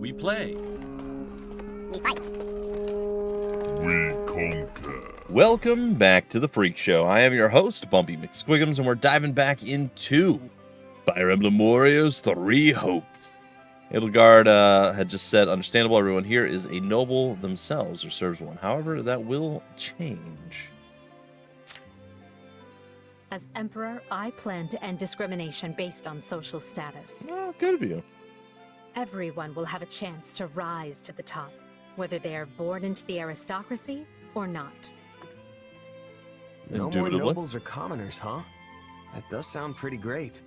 We play. We fight. We conquer. Welcome back to the Freak Show. I am your host, Bumpy McSquigums, and we're diving back into Fire Emblem Warriors 3 Hopes. Edelgard had just said, understandable, everyone here is a noble themselves or serves one. However, that will change. As Emperor, I plan to end discrimination based on social status. Well, good of you. Everyone will have a chance to rise to the top, whether they are born into the aristocracy or not. No more nobles or commoners, huh? That does sound pretty great.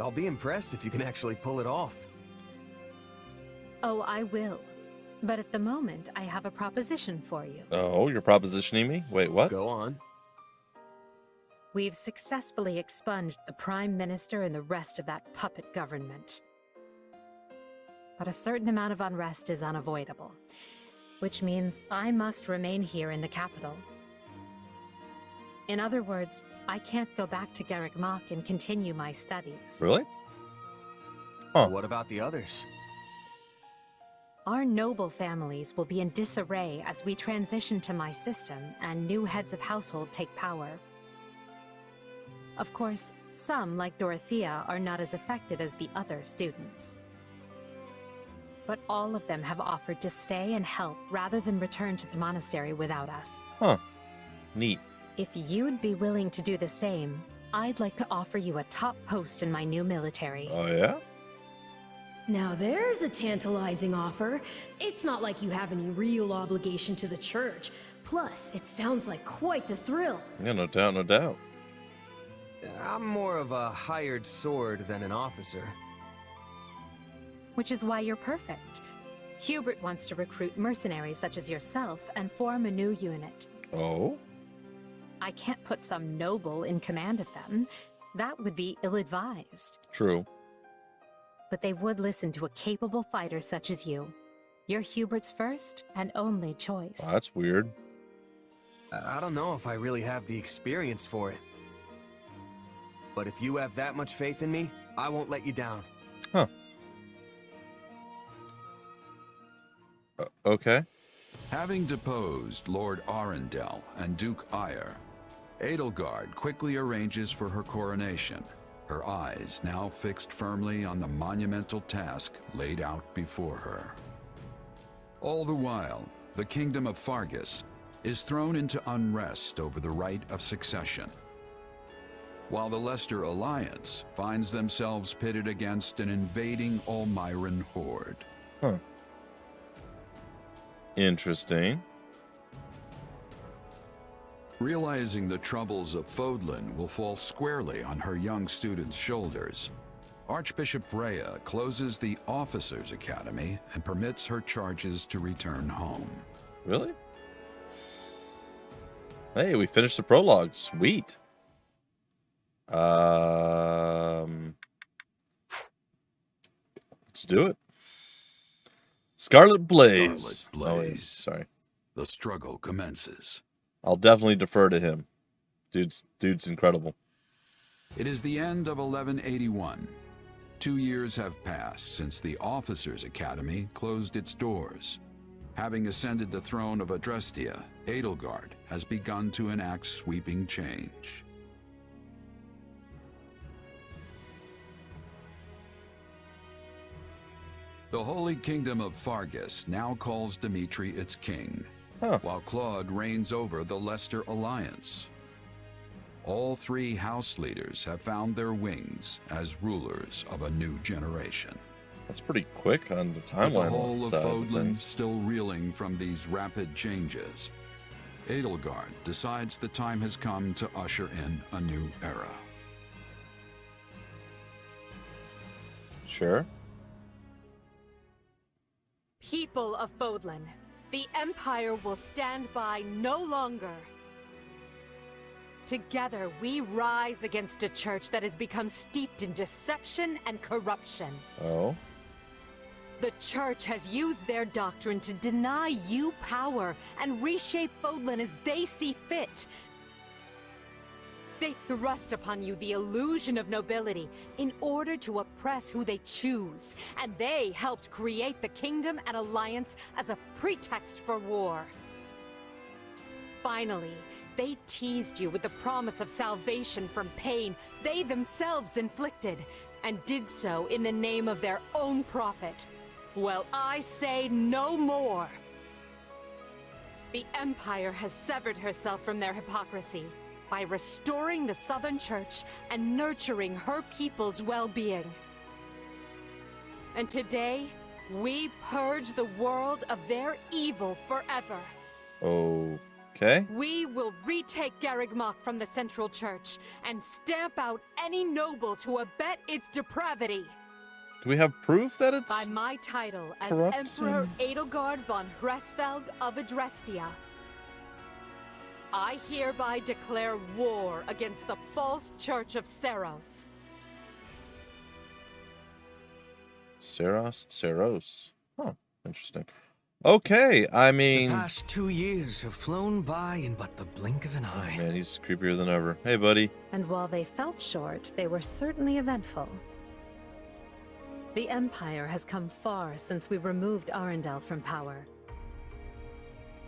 I'll be impressed if you can actually pull it off. Oh, I will. But at the moment, I have a proposition for you. Oh, you're propositioning me? Wait, what? Go on. We've successfully expunged the Prime Minister and the rest of that puppet government. But a certain amount of unrest is unavoidable, which means I must remain here in the capital. In other words, I can't go back to Garreg Mach and continue my studies. Really? Huh. What about the others? Our noble families will be in disarray as we transition to my system and new heads of household take power. Of course, some, like Dorothea, are not as affected as the other students. But all of them have offered to stay and help rather than return to the monastery without us. Huh. Neat. If you'd be willing to do the same, I'd like to offer you a top post in my new military. Oh, yeah? Now there's a tantalizing offer. It's not like you have any real obligation to the church. Plus, it sounds like quite the thrill. Yeah, no doubt, no doubt. I'm more of a hired sword than an officer. Which is why you're perfect. Hubert wants to recruit mercenaries such as yourself and form a new unit. Oh? I can't put some noble in command of them. That would be ill-advised. True. But they would listen to a capable fighter such as you. You're Hubert's first and only choice. Well, that's weird. I don't know if I really have the experience for it. But if you have that much faith in me, I won't let you down. Huh. Okay. Having deposed Lord Arundel and Duke Eyre, Edelgard quickly arranges for her coronation, her eyes now fixed firmly on the monumental task laid out before her. All the while, the kingdom of Fargus is thrown into unrest over the right of succession, while the Leicester Alliance finds themselves pitted against an invading Almiran horde. Huh. Interesting. Realizing the troubles of Fodlan will fall squarely on her young students' shoulders, Archbishop Rhea closes the Officers' Academy and permits her charges to return home. Really? Hey, we finished the prologue. Sweet. Let's do it. Scarlet Blaze. Scarlet Blaze. Oh, sorry. The struggle commences. I'll definitely defer to him. Dude's incredible. It is the end of 1181. 2 years have passed since the Officers' Academy closed its doors. Having ascended the throne of Adrestia, Edelgard has begun to enact sweeping change. The Holy Kingdom of Fargus now calls Dimitri its king, while Claude reigns over the Leicester Alliance. All three house leaders have found their wings as rulers of a new generation. That's pretty quick on the With timeline. the whole of side Fodlan things. still reeling from these rapid changes, Edelgard decides the time has come to usher in a new era. Sure. People of Fodlan, the Empire will stand by no longer. Together, we rise against a church that has become steeped in deception and corruption. Oh. The church has used their doctrine to deny you power and reshape Fodlan as they see fit. They thrust upon you the illusion of nobility in order to oppress who they choose, and they helped create the kingdom and alliance as a pretext for war. Finally, they teased you with the promise of salvation from pain they themselves inflicted, and did so in the name of their own profit. Well, I say no more. The Empire has severed herself from their hypocrisy by restoring the Southern Church and nurturing her people's well-being. And today, we purge the world of their evil forever. Okay. We will retake Garreg Mach from the Central Church and stamp out any nobles who abet its depravity. Do we have proof that it's... By my title as corruption? Emperor Edelgard von Hresfeld of Adrestia, I hereby declare war against the false Church of Seros. Seros. Huh, interesting. Okay, I mean... The past 2 years have flown by in but the blink of an eye. Man, he's creepier than ever. Hey, buddy. And while they felt short, they were certainly eventful. The Empire has come far since we removed Arundel from power.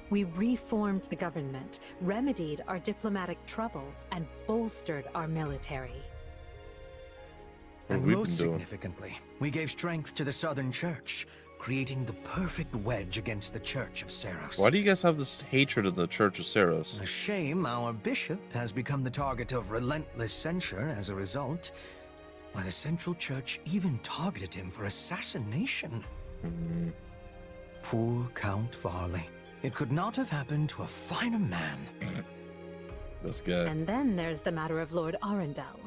We reformed the government, remedied our diplomatic troubles, and bolstered our military. And What we've most been doing. significantly, we gave strength to the Southern Church, creating the perfect wedge against the Church of Seros. Why do you guys have this hatred of the Church of Seros? A shame our bishop has become the target of relentless censure as a result. Why, the Central Church even targeted him for assassination. Poor Count Varley. It could not have happened to a finer man. This guy. And then there's the matter of Lord Arundel.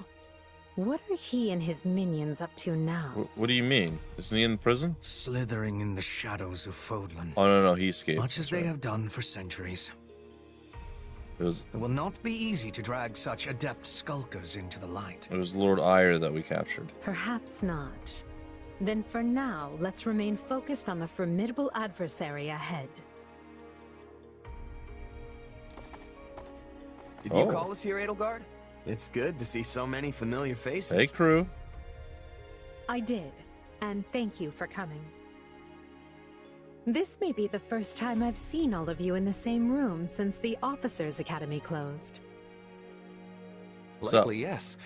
What are he and his minions up to now? What do you mean? Isn't he in prison? Slithering in the shadows of Fodlan. Oh, no, he escaped. Much as That's they right. have done for centuries. It was It will not be easy to drag such adept skulkers into the light. Lord Ire that we captured. Perhaps not. Then for now, let's remain focused on the formidable adversary ahead. Did Oh. you call us here, Edelgard? It's good to see so many familiar faces. Hey, crew. I did, and thank you for coming. This may be the first time I've seen all of you in the same room since the Officers' Academy closed. What's up? Luckily, yes.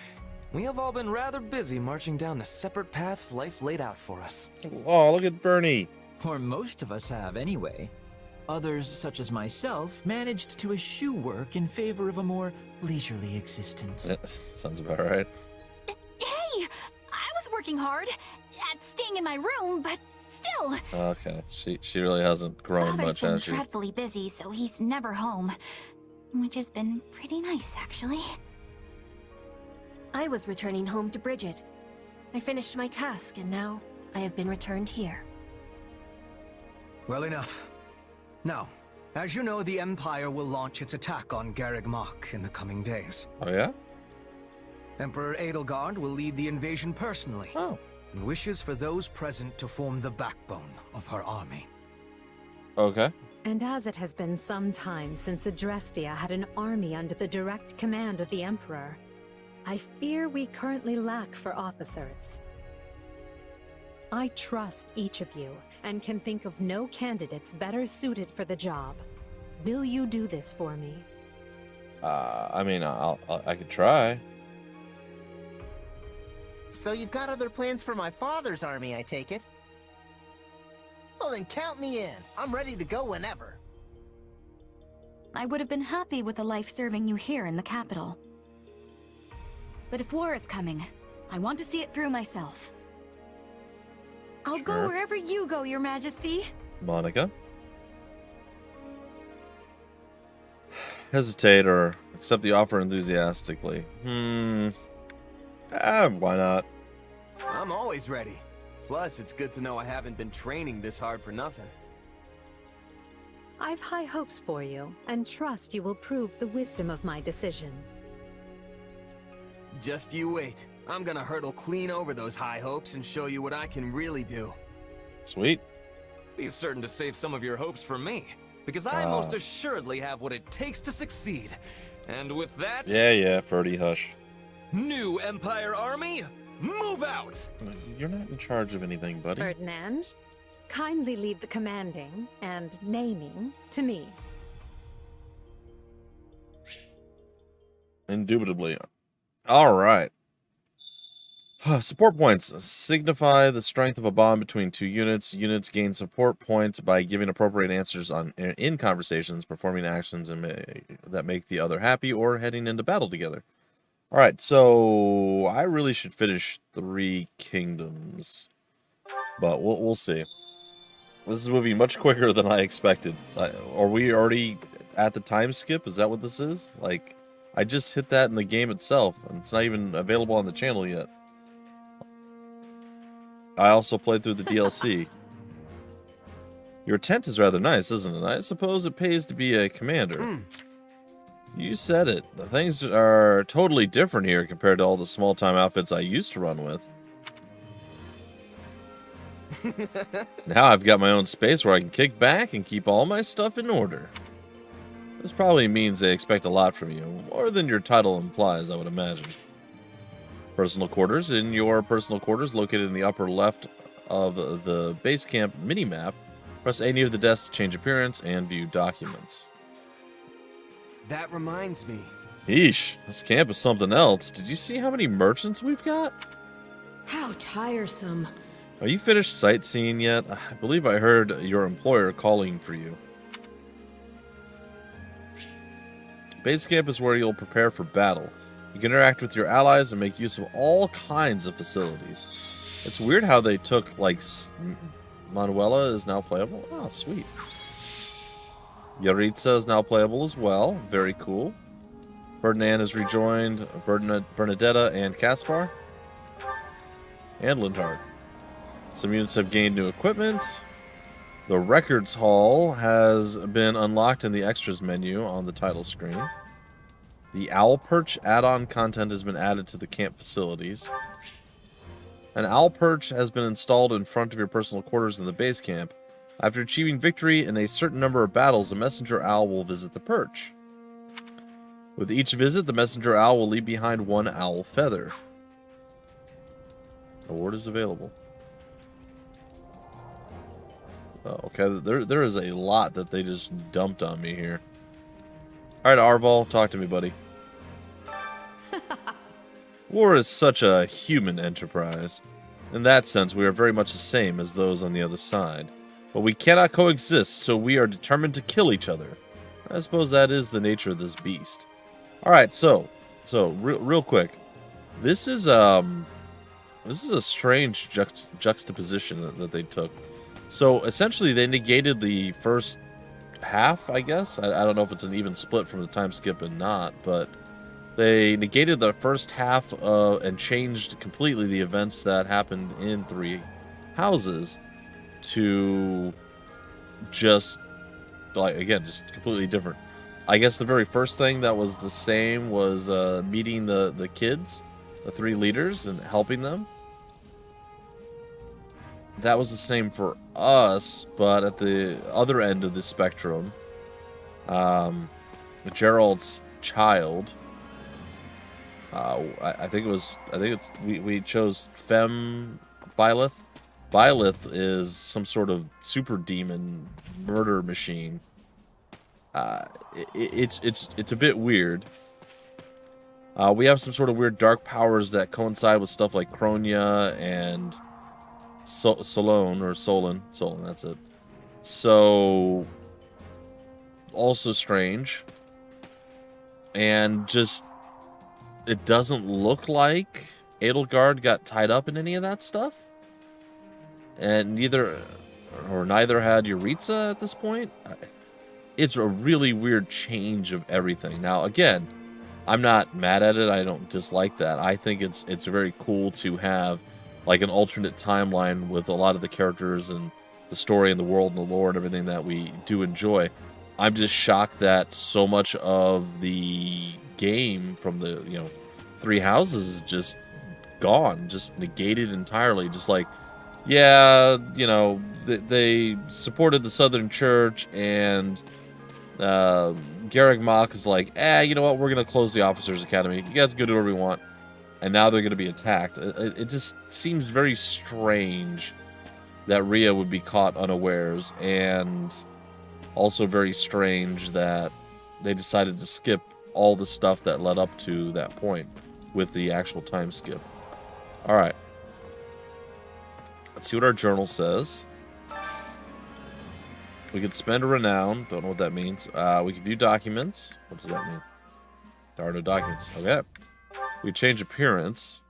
We have all been rather busy marching down the separate paths life laid out for us. Oh, look at Bernie. Or most of us have, anyway. Others, such as myself, managed to eschew work in favor of a more leisurely existence. Sounds about right. Hey! I was working hard at staying in my room, but still. Okay, she really hasn't grown Father's much, been has she? dreadfully busy, so he's never home. Which has been pretty nice, actually. I was returning home to Bridget. I finished my task, and now I have been returned here. Well, enough. Now, as you know, the Empire will launch its attack on Garreg Mach in the coming days. Oh, yeah? Emperor Edelgard will lead the invasion personally, Oh. and wishes for those present to form the backbone of her army. Okay. And as it has been some time since Adrestia had an army under the direct command of the Emperor, I fear we currently lack for officers. I trust each of you, and can think of no candidates better suited for the job. Will you do this for me? I mean, I could try. So you've got other plans for my father's army, I take it? Well then count me in. I'm ready to go whenever. I would have been happy with a life serving you here in the capital. But if war is coming, I want to see it through myself. I'll go Sure. wherever you go, Your Majesty. Monica. Hesitate or accept the offer enthusiastically. Why not? I'm always ready. Plus, it's good to know I haven't been training this hard for nothing. I've high hopes for you, and trust you will prove the wisdom of my decision. Just you wait. I'm gonna hurtle clean over those high hopes and show you what I can really do. Sweet. Be certain to save some of your hopes for me, because I most assuredly have what it takes to succeed. And with that, Yeah, Ferdy, hush. new Empire army, move out! You're not in charge of anything, buddy. Ferdinand, kindly leave the commanding and naming to me. Indubitably. All right. Support points signify the strength of a bond between two units. Units gain support points by giving appropriate answers in conversations, performing actions that make the other happy, or heading into battle together. All right, so I really should finish 3 Kingdoms, but we'll see. This is moving much quicker than I expected. Are we already at the time skip? Is that what this is? Like, I just hit that in the game itself, and it's not even available on the channel yet. I also played through the DLC. Your tent is rather nice, isn't it? I suppose it pays to be a commander. You said it. The things are totally different here compared to all the small-time outfits I used to run with. Now I've got my own space where I can kick back and keep all my stuff in order. This probably means they expect a lot from you, more than your title implies, I would imagine. Personal quarters. In your personal quarters, located in the upper left of the base camp mini-map, press A near the desk to change appearance and view documents. That reminds me. Eesh, this camp is something else. Did you see how many merchants we've got? How tiresome. Are you finished sightseeing yet? I believe I heard your employer calling for you. Base camp is where you'll prepare for battle. You can interact with your allies and make use of all kinds of facilities. It's weird how they took, like, Manuela is now playable. Oh, sweet. Yaritza is now playable as well. Very cool. Ferdinand has rejoined Bernadetta and Caspar. And Lindhard. Some units have gained new equipment. The Records Hall has been unlocked in the Extras menu on the title screen. The Owl Perch add-on content has been added to the camp facilities. An Owl Perch has been installed in front of your personal quarters in the base camp. After achieving victory in a certain number of battles, a messenger owl will visit the perch. With each visit, the messenger owl will leave behind 1 owl feather. Award is available. Oh, okay, there is a lot that they just dumped on me here. Alright, Arval, talk to me, buddy. War is such a human enterprise. In that sense, we are very much the same as those on the other side. But we cannot coexist, so we are determined to kill each other. I suppose that is the nature of this beast. Alright, so real quick. This is a strange juxtaposition that they took. So essentially they negated the first half, I guess. I don't know if it's an even split from the time skip and not, but they negated the first half and changed completely the events that happened in 3 Houses to just, like, again, just completely different. I guess the very first thing that was the same was meeting the kids, the 3 leaders, and helping them. That was the same for us, but at the other end of the spectrum, Gerald's child, I think we chose Fem Byleth. Byleth is some sort of super demon murder machine. It's a bit weird. We have some sort of weird dark powers that coincide with stuff like Kronia and Solon, that's it. So, also strange. And just, it doesn't look like Edelgard got tied up in any of that stuff. And neither had Yaritza at this point. It's a really weird change of everything. Now, again, I'm not mad at it. I don't dislike that. I think it's very cool to have like an alternate timeline with a lot of the characters and the story and the world and the lore and everything that we do enjoy. I'm just shocked that so much of the game from the 3 Houses is just gone, just negated entirely. Just like, yeah, they supported the Southern Church and Garreg Mach is like, you know what? We're going to close the Officers Academy. You guys can do whatever you want. And now they're going to be attacked. It just seems very strange that Rhea would be caught unawares. And also very strange that they decided to skip all the stuff that led up to that point with the actual time skip. All right. Let's see what our journal says. We could spend a renown. Don't know what that means. We can view documents. What does that mean? There are no documents. Okay. We change appearance.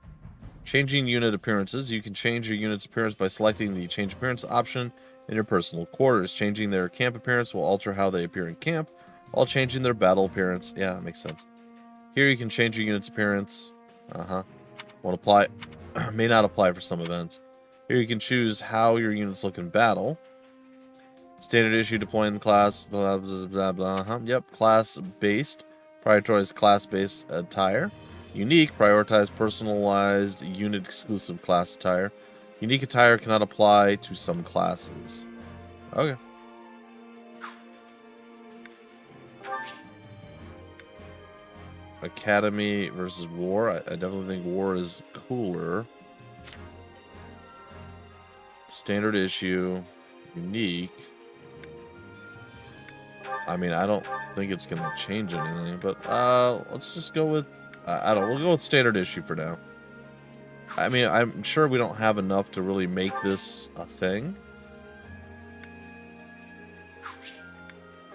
Changing unit appearances. You can change your unit's appearance by selecting the change appearance option in your personal quarters. Changing their camp appearance will alter how they appear in camp, while changing their battle appearance. Yeah, that makes sense. Here you can change your unit's appearance. Won't apply. May not apply for some events. Here you can choose how your units look in battle. Standard issue deploying the class, blah, blah, blah, blah. Yep, class-based. Prioritize class-based attire. Unique, prioritize personalized, unit-exclusive class attire. Unique attire cannot apply to some classes. Okay. Academy versus War. I definitely think War is cooler. Standard issue. Unique. I mean, I don't think it's going to change anything, but let's just go with, I don't know, we'll go with standard issue for now. I mean, I'm sure we don't have enough to really make this a thing.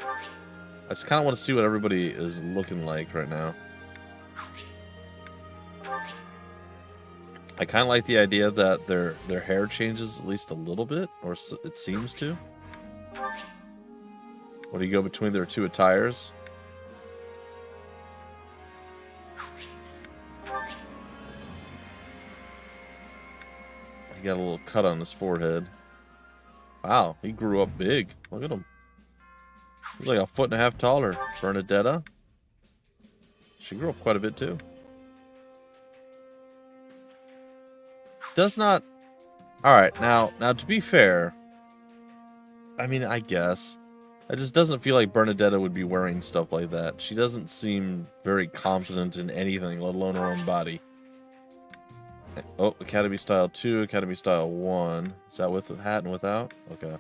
I just kind of want to see what everybody is looking like right now. I kind of like the idea that their hair changes at least a little bit, or it seems to. What do you go between their two attires? He got a little cut on his forehead. Wow, he grew up big. Look at him. He's like 1.5 feet taller. Bernadetta. She grew up quite a bit too. Does not... Alright, now to be fair, I mean, I guess. It just doesn't feel like Bernadetta would be wearing stuff like that. She doesn't seem very confident in anything, let alone her own body. Oh, Academy Style 2, Academy Style 1. Is that with the hat and without? Okay.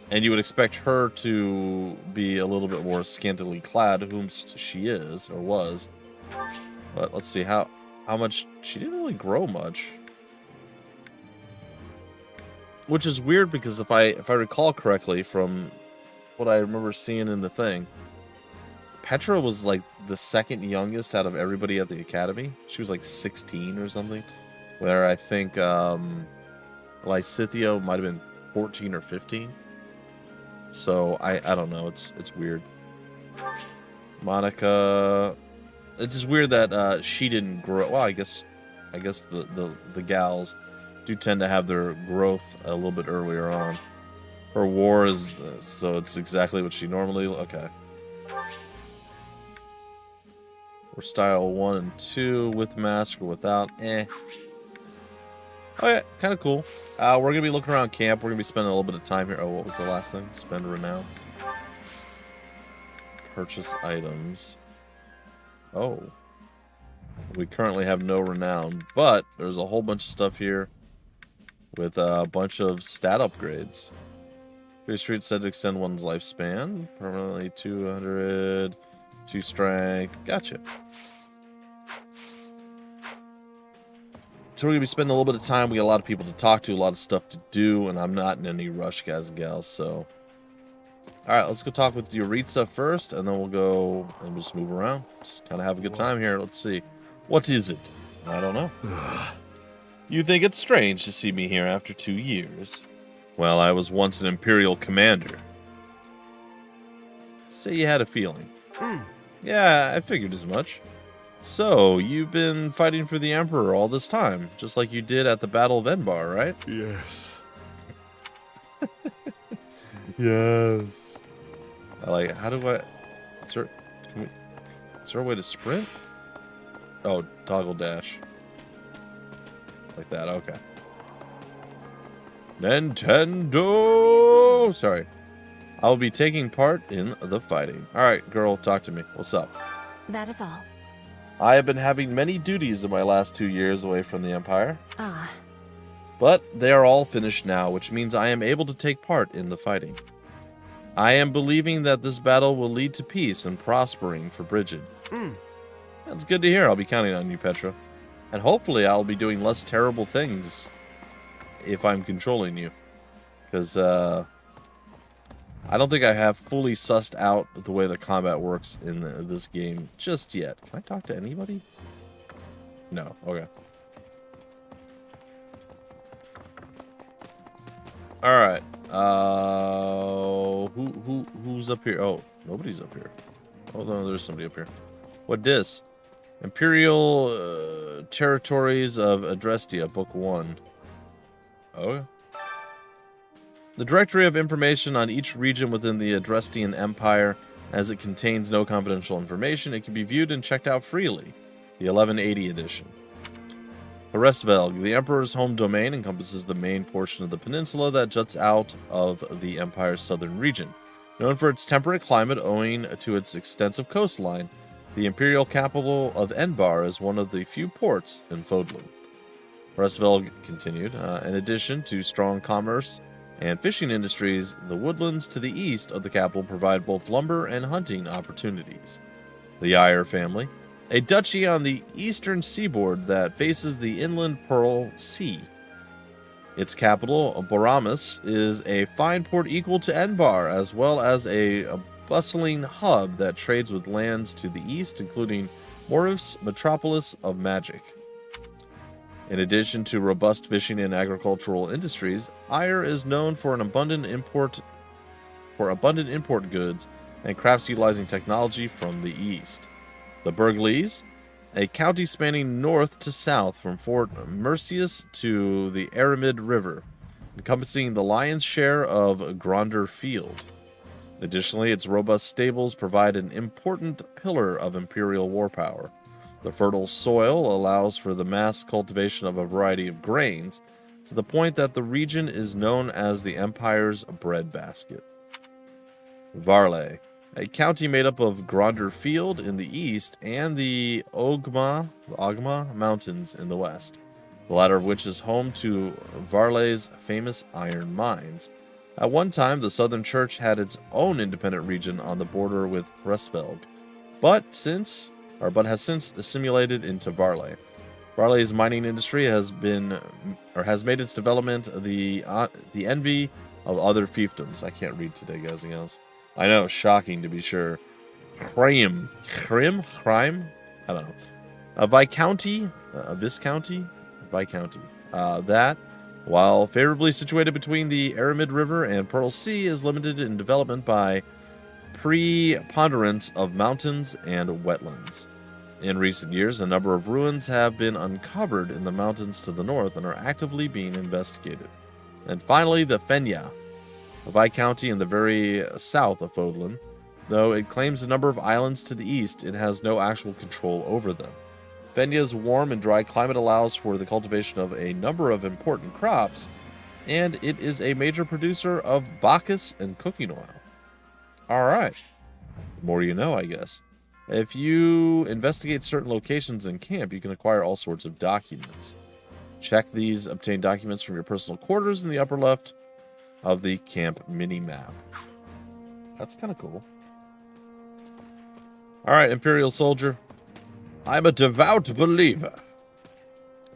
And you would expect her to be a little bit more scantily clad, whom she is, or was. But let's see, how much... She didn't really grow much. Which is weird because if I recall correctly from what I remember seeing in the thing, Petra was like the second youngest out of everybody at the academy. She was like 16 or something. Where I think Lysithio might have been 14 or 15. So I don't know. It's weird. Monica, it's just weird that she didn't grow. Well, I guess the gals do tend to have their growth a little bit earlier on. Her War is so it's exactly what she normally. Okay. We're style 1 and 2 with mask or without. Oh yeah, kind of cool. We're gonna be looking around camp. We're gonna be spending a little bit of time here. Oh, what was the last thing? Spend a renown. Purchase items. Oh. We currently have no renown, but there's a whole bunch of stuff here with a bunch of stat upgrades. Free Street said to extend one's lifespan. Permanently 200, 2 strength. Gotcha. So we're going to be spending a little bit of time. We got a lot of people to talk to, a lot of stuff to do, and I'm not in any rush, guys and gals, so... Alright, let's go talk with Yuritsa first, and then we'll go and just move around. Just kind of have a good time here. Let's see. What is it? I don't know. You think it's strange to see me here after 2 years? Well, I was once an Imperial commander. Say you had a feeling. Yeah, I figured as much. So, you've been fighting for the Emperor all this time, just like you did at the Battle of Enbar, right? Yes. Yes. I like it. How do I... Is there a way to sprint? Oh, toggle dash. Like that, okay. Nintendo! Sorry. I will be taking part in the fighting. Alright, girl, talk to me. What's up? That is all. I have been having many duties in my last 2 years away from the Empire. Ah. But they are all finished now, which means I am able to take part in the fighting. I am believing that this battle will lead to peace and prospering for Bridget. That's good to hear. I'll be counting on you, Petra. And hopefully I'll be doing less terrible things if I'm controlling you. Because, I don't think I have fully sussed out the way the combat works in this game just yet. Can I talk to anybody? No. Okay. All right. Who's up here? Oh, nobody's up here. Oh no, there's somebody up here. What dis? Imperial territories of Adrestia, Book 1. Oh. The directory of information on each region within the Adrestian Empire, as it contains no confidential information, it can be viewed and checked out freely. The 1180 edition. Hresvelg, the Emperor's home domain, encompasses the main portion of the peninsula that juts out of the Empire's southern region. Known for its temperate climate owing to its extensive coastline, the imperial capital of Enbar is one of the few ports in Fodlan. Hresvelg continued, in addition to strong commerce and fishing industries, the woodlands to the east of the capital provide both lumber and hunting opportunities. The Eyre family, a duchy on the eastern seaboard that faces the inland Pearl Sea. Its capital, Boramus, is a fine port equal to Enbar, as well as a bustling hub that trades with lands to the east, including Morif's metropolis of magic. In addition to robust fishing and agricultural industries, Eyre is known for abundant import goods and crafts utilizing technology from the east. The Burgleys, a county spanning north to south from Fort Mercius to the Aramid River, encompassing the lion's share of Gronder Field. Additionally, its robust stables provide an important pillar of imperial war power. The fertile soil allows for the mass cultivation of a variety of grains, to the point that the region is known as the Empire's breadbasket. Varley, a county made up of Gronder Field in the east and the Ogma Mountains in the west, the latter of which is home to Varley's famous iron mines. At one time, the Southern Church had its own independent region on the border with Hresvelg, but has since assimilated into Varley. Varley's mining industry has made its development the envy of other fiefdoms. I can't read today, guys and gals. I know, shocking to be sure. Crime? I don't know. A Viscounty, that, while favorably situated between the Aramid River and Pearl Sea, is limited in development by preponderance of mountains and wetlands. In recent years, a number of ruins have been uncovered in the mountains to the north and are actively being investigated. And finally, the Fenya, a Viscounty in the very south of Fodlan. Though it claims a number of islands to the east, it has no actual control over them. Fenya's warm and dry climate allows for the cultivation of a number of important crops, and it is a major producer of bacchus and cooking oil. Alright. The more you know, I guess. If you investigate certain locations in camp, you can acquire all sorts of documents. Check these obtained documents from your personal quarters in the upper left of the camp mini-map. That's kind of cool. Alright, Imperial Soldier. I'm a devout believer.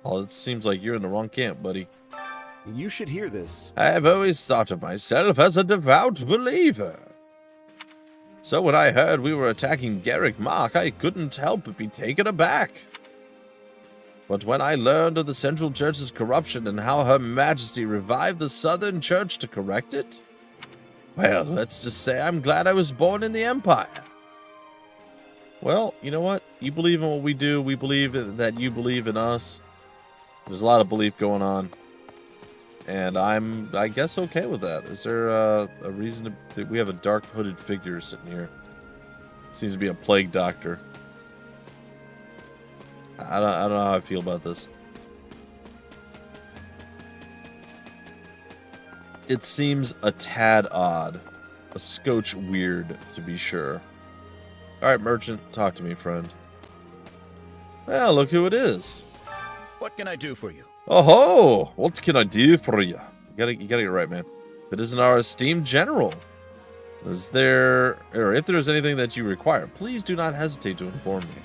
Oh, it seems like you're in the wrong camp, buddy. You should hear this. I've always thought of myself as a devout believer. So when I heard we were attacking Garreg Mach, I couldn't help but be taken aback. But when I learned of the Central Church's corruption and how Her Majesty revived the Southern Church to correct it, well, let's just say I'm glad I was born in the Empire. Well, you know what? You believe in what we do. We believe that you believe in us. There's a lot of belief going on. And I guess, okay with that. Is there a reason to... We have a dark hooded figure sitting here. Seems to be a plague doctor. I don't know how I feel about this. It seems a tad odd a scotch weird, to be sure. All right, merchant, talk to me, friend. Well, look who it is. What can I do for you? Oh, what can I do for you? You gotta get it right, man. If it isn't our esteemed general, if there's anything that you require, please do not hesitate to inform me.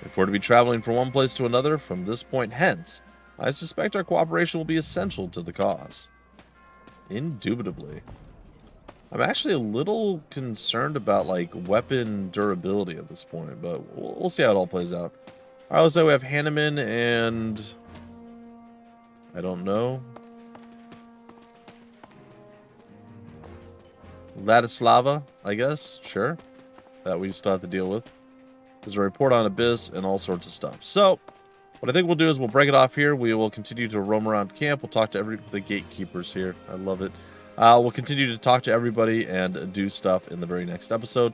If we're to be traveling from one place to another from this point hence, I suspect our cooperation will be essential to the cause. Indubitably. I'm actually a little concerned about, like, weapon durability at this point, but we'll see how it all plays out. All right, so we have Hanneman and... I don't know. Ladislava, I guess. Sure. That we still have to deal with. There's a report on Abyss and all sorts of stuff. So, what I think we'll do is we'll break it off here. We will continue to roam around camp. We'll talk to the gatekeepers here. I love it. We'll continue to talk to everybody and do stuff in the very next episode.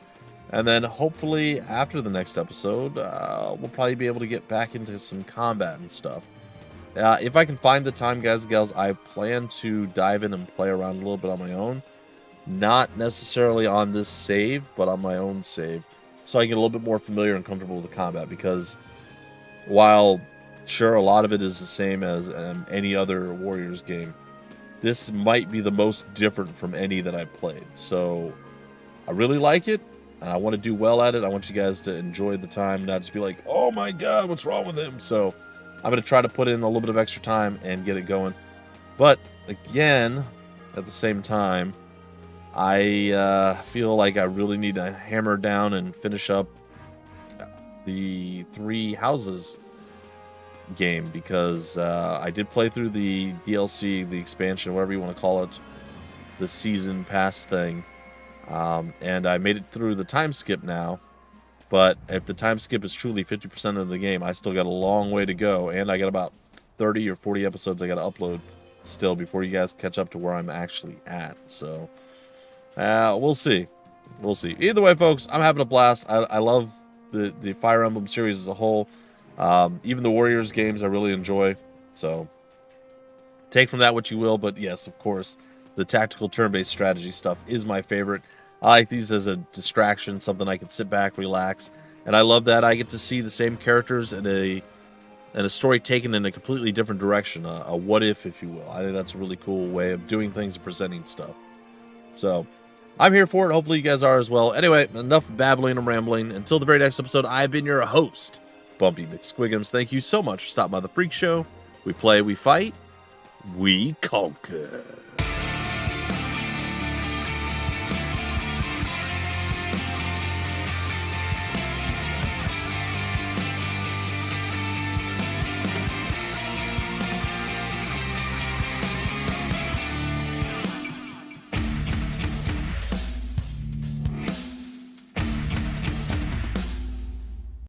And then hopefully after the next episode, we'll probably be able to get back into some combat and stuff. If I can find the time, guys and gals, I plan to dive in and play around a little bit on my own. Not necessarily on this save, but on my own save. So I get a little bit more familiar and comfortable with the combat. Because while, sure, a lot of it is the same as any other Warriors game, this might be the most different from any that I've played. So I really like it, and I want to do well at it. I want you guys to enjoy the time, not just be like, oh my god, what's wrong with him? So I'm going to try to put in a little bit of extra time and get it going. But again, at the same time, I feel like I really need to hammer down and finish up the Three Houses game, because I did play through the DLC, the expansion, whatever you want to call it, the season pass thing, and I made it through the time skip now. But if the time skip is truly 50% of the game, I still got a long way to go, and I got about 30 or 40 episodes I got to upload still before you guys catch up to where I'm actually at. So we'll see. We'll see. Either way, folks, I'm having a blast. I love the Fire Emblem series as a whole. Even the Warriors games I really enjoy. So take from that what you will. But yes, of course, the tactical turn-based strategy stuff is my favorite. I like these as a distraction, something I can sit back, relax. And I love that I get to see the same characters in a story taken in a completely different direction. A what if you will. I think that's a really cool way of doing things and presenting stuff. So I'm here for it. Hopefully you guys are as well. Anyway, enough babbling and rambling. Until the very next episode, I've been your host, Bumpy McSquigums. Thank you so much for stopping by the Freak Show. We play, we fight, we conquer.